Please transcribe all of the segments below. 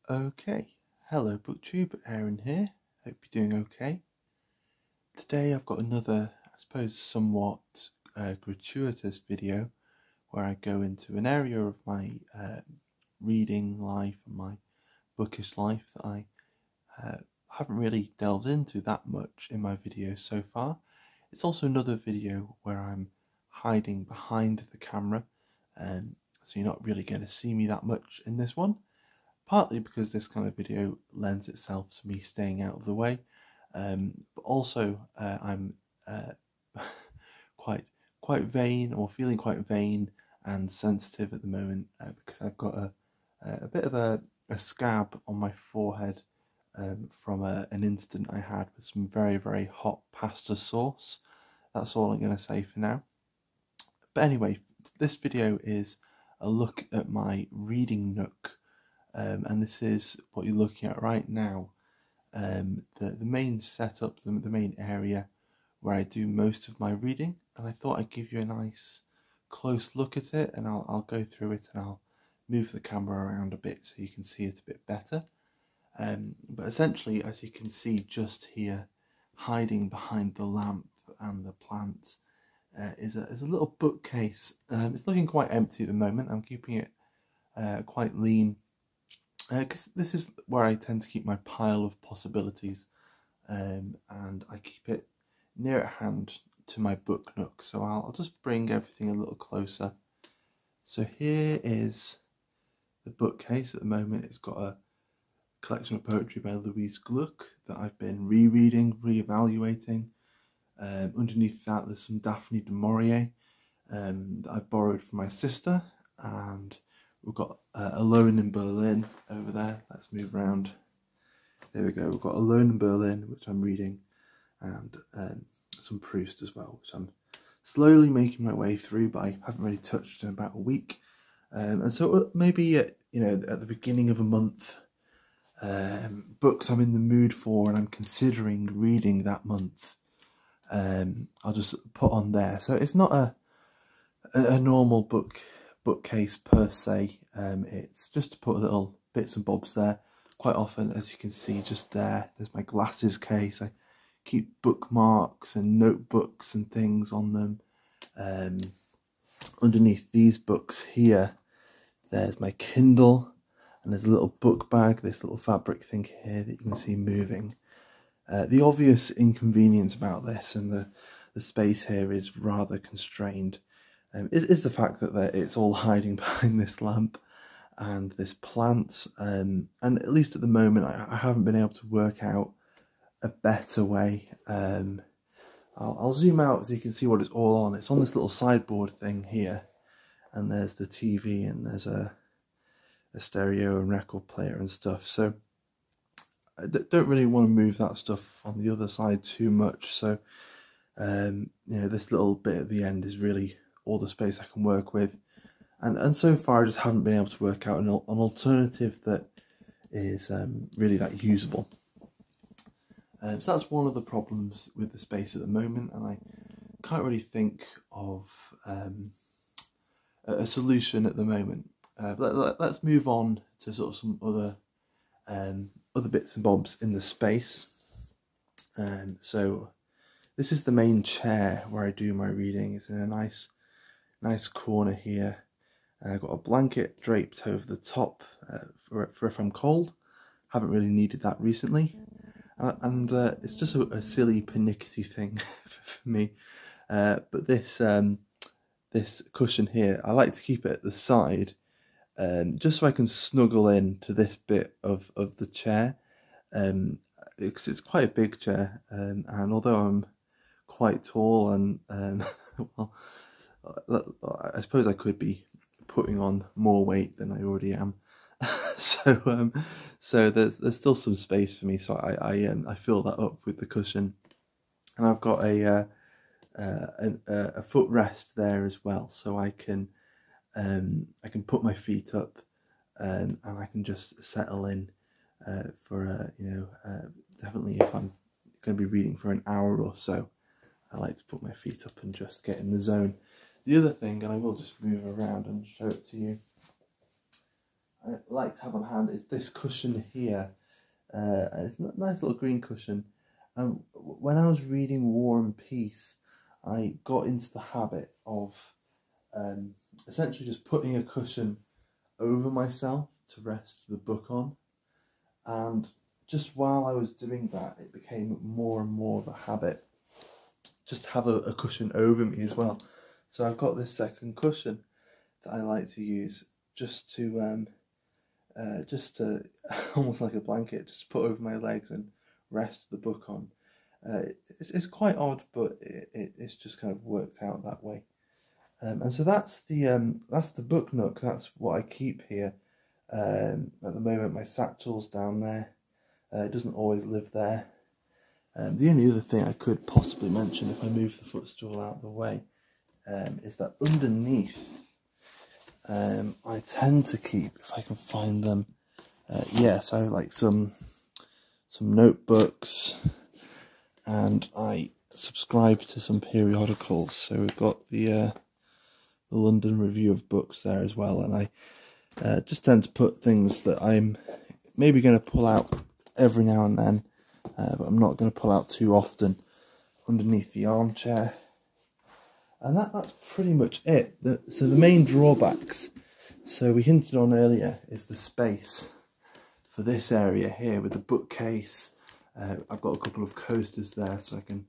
Okay, hello booktube, Aaron here, hope you're doing okay. Today I've got another, I suppose somewhat gratuitous video where I go into an area of my reading life and my bookish life that I haven't really delved into that much in my videos so far. It's also another video where I'm hiding behind the camera, so you're not really going to see me that much in this one. Partly because this kind of video lends itself to me staying out of the way, but also I'm quite vain, or feeling quite vain and sensitive at the moment because I've got a bit of a scab on my forehead from an incident I had with some very hot pasta sauce. That's all I'm going to say for now. But anyway, this video is a look at my reading nook. And this is what you're looking at right now, the main setup, the main area where I do most of my reading, and I thought I'd give you a nice close look at it, and I'll go through it and I'll move the camera around a bit so you can see it a bit better. But essentially, as you can see just here, hiding behind the lamp and the plants, is a little bookcase. It's looking quite empty at the moment. I'm keeping it quite lean, because this is where I tend to keep my pile of possibilities, and I keep it near at hand to my book nook. So I'll just bring everything a little closer. So here is the bookcase at the moment. It's got a collection of poetry by Louise Gluck that I've been rereading, re-evaluating. Underneath that there's some Daphne du Maurier that I've borrowed from my sister, and we've got Alone in Berlin over there. Let's move around. There we go. We've got Alone in Berlin, which I'm reading, and some Proust as well, which I'm slowly making my way through, but I haven't really touched in about a week. And so maybe at the beginning of a month, books I'm in the mood for and I'm considering reading that month, I'll just put on there. So it's not a normal bookcase per se. It's just to put little bits and bobs there. Quite often, as you can see just there's my glasses case. I keep bookmarks and notebooks and things on them. Underneath these books here, there's my Kindle, and there's a little book bag, this little fabric thing here that you can see moving. The obvious inconvenience about this, and the space here is rather constrained, is the fact that it's all hiding behind this lamp and this plant, and at least at the moment I haven't been able to work out a better way. I'll zoom out so you can see what it's all on. It's on this little sideboard thing here, and there's the TV, and there's a stereo and record player and stuff. So I don't really want to move that stuff on the other side too much. So this little bit at the end is really all the space I can work with, and so far I just haven't been able to work out an alternative that is really that usable. So that's one of the problems with the space at the moment, and I can't really think of a solution at the moment. Let's move on to sort of some other bits and bobs in the space. So this is the main chair where I do my reading. It's in a nice corner here. I've got a blanket draped over the top for if I'm cold. Haven't really needed that recently, and it's just a silly pernickety thing for me. But this cushion here, I like to keep it at the side, just so I can snuggle in to this bit of the chair. Because it's quite a big chair, and although I'm quite tall and well, I suppose I could be putting on more weight than I already am. So there's still some space for me, so I fill that up with the cushion, and I've got a footrest there as well, so I can put my feet up, and I can just settle in for definitely if I'm going to be reading for an hour or so. I like to put my feet up and just get in the zone. The other thing, and I will just move around and show it to you, I like to have on hand is this cushion here. It's a nice little green cushion. When I was reading War and Peace, I got into the habit of essentially just putting a cushion over myself to rest the book on. And just while I was doing that, it became more and more of a habit just to have a cushion over me as well. So I've got this second cushion that I like to use just to almost like a blanket, just to put over my legs and rest the book on. It's quite odd, but it's just kind of worked out that way. And so that's the book nook. That's what I keep here. At the moment, my satchel's down there. It doesn't always live there. The only other thing I could possibly mention, if I move the footstool out of the way, is that underneath, I tend to keep, if I can find them, yes, I have like some notebooks, and I subscribe to some periodicals. So we've got the London Review of Books there as well, and I just tend to put things that I'm maybe going to pull out every now and then, but I'm not going to pull out too often, underneath the armchair. And that's pretty much it. So the main drawbacks, so we hinted on earlier, is the space for this area here with the bookcase. I've got a couple of coasters there, so I can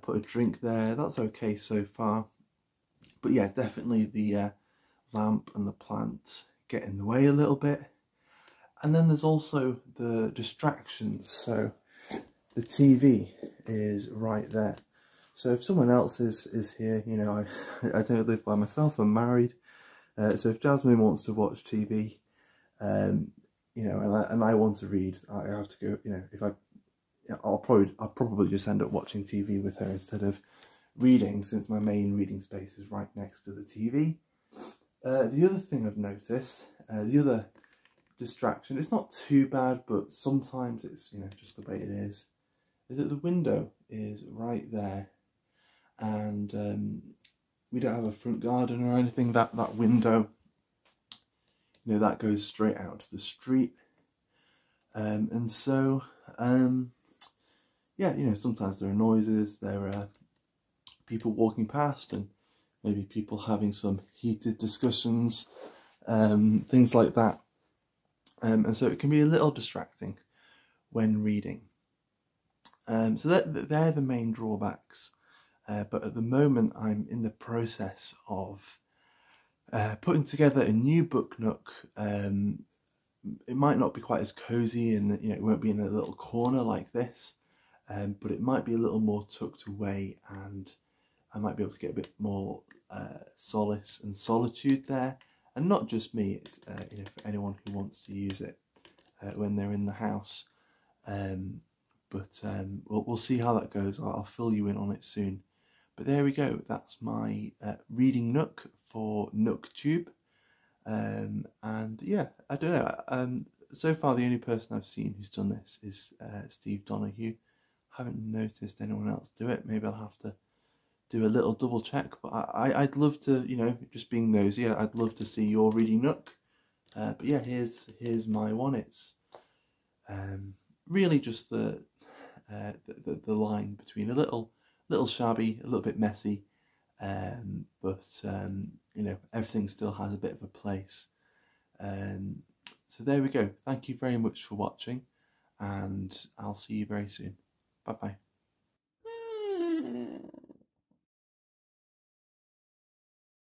put a drink there. That's okay so far. But yeah, definitely the lamp and the plant get in the way a little bit. And then there's also the distractions. So the TV is right there. So if someone else is here, you know, I don't live by myself, I'm married. So if Jasmine wants to watch TV, you know, and I want to read, I have to go, you know, I'll probably just end up watching TV with her instead of reading, since my main reading space is right next to the TV. The other thing I've noticed, the other distraction, it's not too bad, but sometimes it's, you know, just the way it is that the window is right there, and we don't have a front garden or anything. That window, you know, that goes straight out to the street, and so yeah, you know, sometimes there are noises, there are people walking past, and maybe people having some heated discussions, things like that, and so it can be a little distracting when reading. So they're the main drawbacks, but at the moment I'm in the process of putting together a new book nook. It might not be quite as cozy, and you know, it won't be in a little corner like this, but it might be a little more tucked away, and I might be able to get a bit more solace and solitude there, and not just me. It's you know, for anyone who wants to use it when they're in the house. But we'll see how that goes. I'll fill you in on it soon. But there we go. That's my reading nook for Nooktube. And yeah, I don't know. So far, the only person I've seen who's done this is Steve Donahue. Haven't noticed anyone else do it. Maybe I'll have to do a little double check. But I'd love to, you know, just being nosy, I'd love to see your reading nook. But yeah, here's my one. It's really just the line between a little shabby, a little bit messy, but you know, everything still has a bit of a place. So there we go. Thank you very much for watching, and I'll see you very soon. Bye bye.